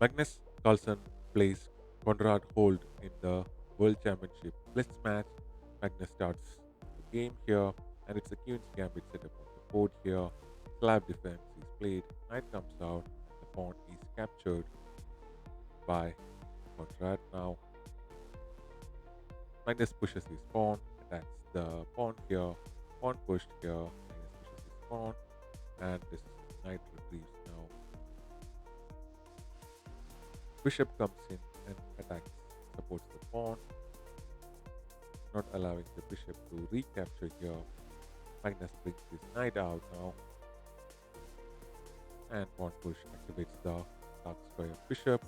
Magnus Carlsen plays Conrad Holt in the World Championship Blitz match. Magnus starts the game here, and it's a Queen's Gambit setup on the board here. Slab defense is played, knight comes out, and the pawn is captured by Conrad. Now, Magnus pushes his pawn, attacks the pawn here, pawn pushed here, Magnus pushes his pawn, and this knight retrieves now. Bishop comes in and attacks, supports the pawn, not allowing the bishop to recapture here. Magnus brings his knight out now, and pawn push activates the dark square bishop.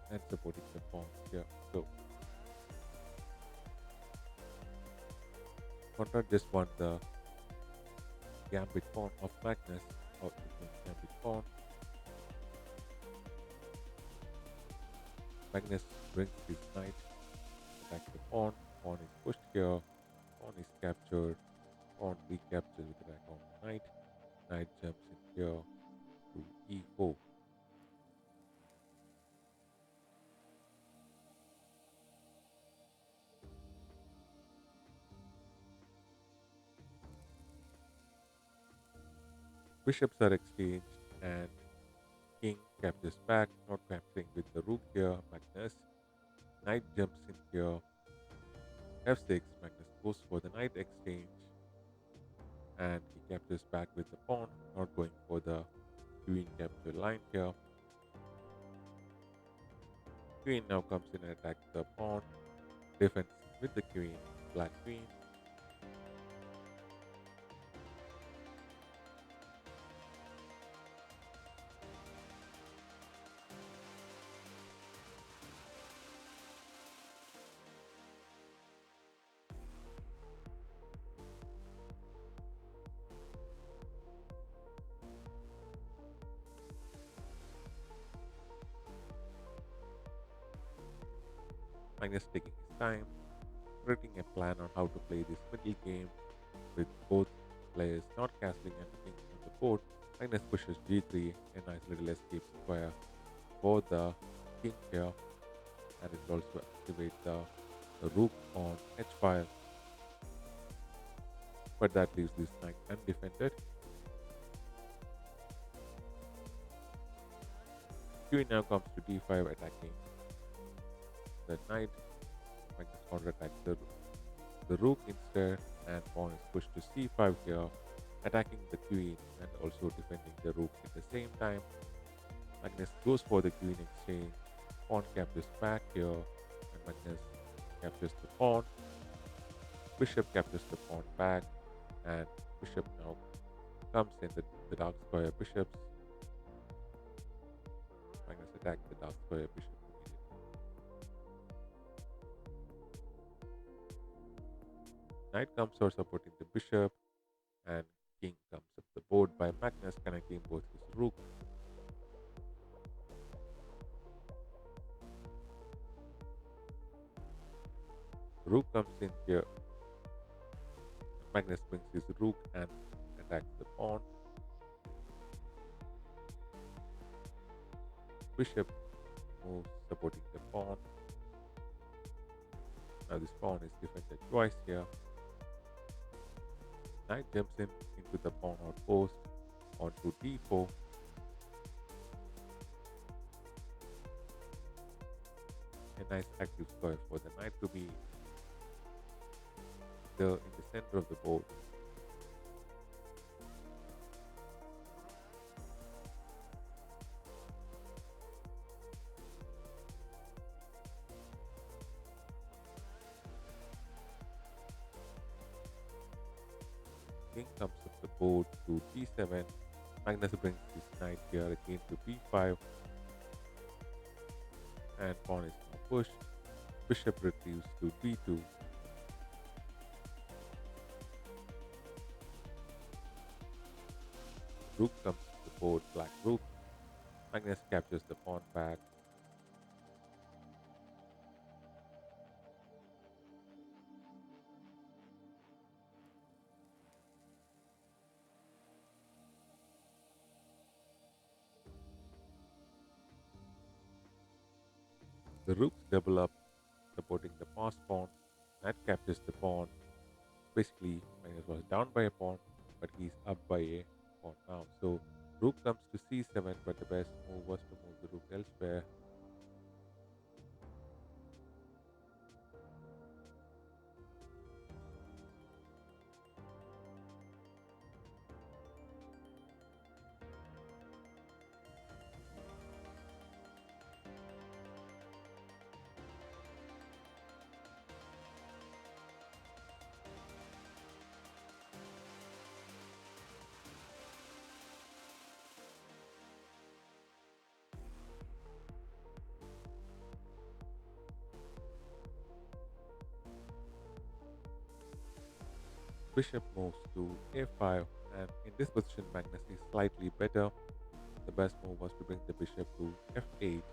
And supporting the pawn here. So Conrad just won the gambit pawn of Magnus, or the gambit pawn. Magnus brings his knight, attacks the pawn, pawn is pushed here, pawn is captured, pawn recaptured with attack on knight, knight jumps in here to e4. Bishops are exchanged and king captures back, not capturing with the rook here. Magnus, knight jumps in here, f6. Magnus goes for the knight exchange, and he captures back with the pawn, not going for the queen capture line here. Queen now comes in and attacks the pawn, defense with the queen, black queen. Magnus taking his time, creating a plan on how to play this middle game with both players not castling anything on the board. Magnus pushes g3, a nice little escape square for the king here, and it will also activate the rook on h5, but that leaves this knight undefended. Queen now comes to d5, attacking the knight. Magnus counterattacks the rook instead, and pawn is pushed to c5 here, attacking the queen and also defending the rook at the same time. Magnus goes for the queen exchange, pawn captures back here, and Magnus captures the pawn. Bishop captures the pawn back, and bishop now comes in the dark square bishops. Magnus attacks the dark square bishop immediately. Knight comes out supporting the bishop, and king comes up the board by Magnus, connecting both his rook. Rook comes in here. Magnus brings his rook and attacks the pawn. Bishop moves supporting the pawn. Now this pawn is defended twice here. Knight jumps in into the pawn outpost onto d4. A nice active square for the knight to be in the center of the board. King comes up the board to d7. Magnus brings his knight here again to b5, and pawn is now pushed. Bishop retrieves to d2. Rook comes to the board, black rook. Magnus captures the pawn back. The rooks double up, supporting the pass pawn. Knight captures the pawn. Basically, Magnus was down by a pawn, but he's up by a pawn now. So rook comes to c7, but the best move was to move the rook elsewhere. Bishop moves to a5, and in this position, Magnus is slightly better. The best move was to bring the bishop to f8.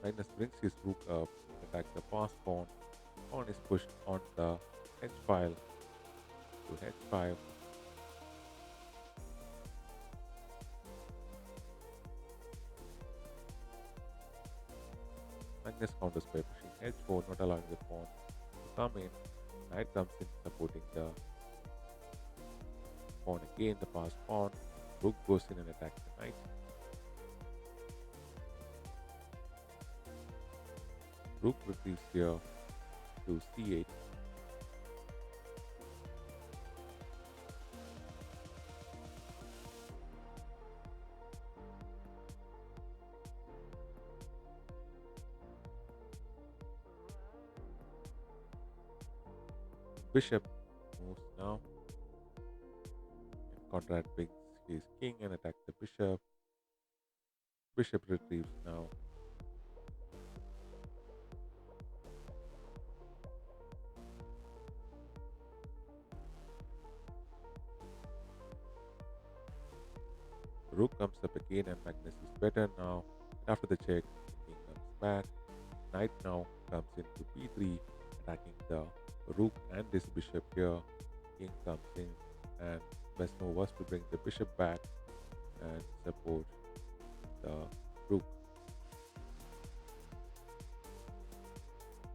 Magnus brings his rook up, attack the pass pawn. Pawn is pushed on the h file to h5. Magnus counters by pushing h4, not allowing the pawn to come in. Knight comes in, supporting the pawn again, the passed pawn. Rook goes in and attacks the knight. Rook retrieves here to c8. Bishop moves now. And Conrad brings his king and attacks the bishop. Bishop retrieves now. Rook comes up again and Magnus is better now. After the check, the king comes back. Knight now comes into b3, attacking the rook and this bishop here. King comes in, and best move was to bring the bishop back and support the rook.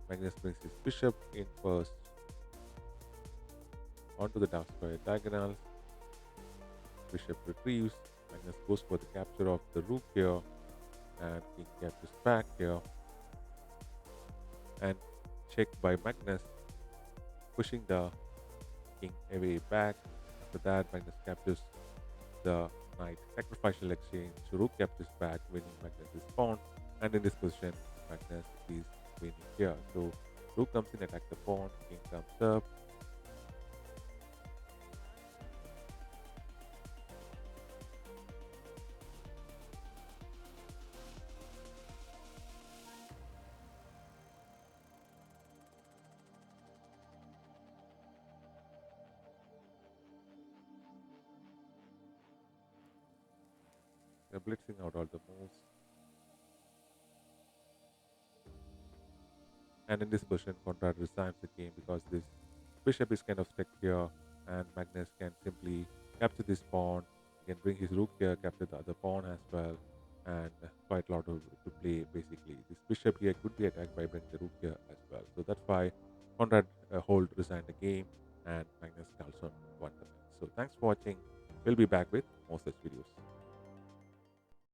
Magnus brings his bishop in first onto the dark square diagonal. Bishop retrieves. Magnus goes for the capture of the rook here, and king captures back here. And check by Magnus, pushing the king away back. After that, Magnus captures the knight. Sacrificial exchange. So rook captures back, winning Magnus's pawn. And in this position, Magnus is winning here. So rook comes in, attack the pawn. King comes up. They're blitzing out all the moves. And in this position, Conrad resigns the game because this bishop is kind of stuck here, and Magnus can simply capture this pawn. He can bring his rook here, capture the other pawn as well, and quite a lot to play basically. This bishop here could be attacked by bringing the rook here as well. So that's why Conrad Holt resigned the game, and Magnus Carlsen won the match. So thanks for watching. We'll be back with more such videos.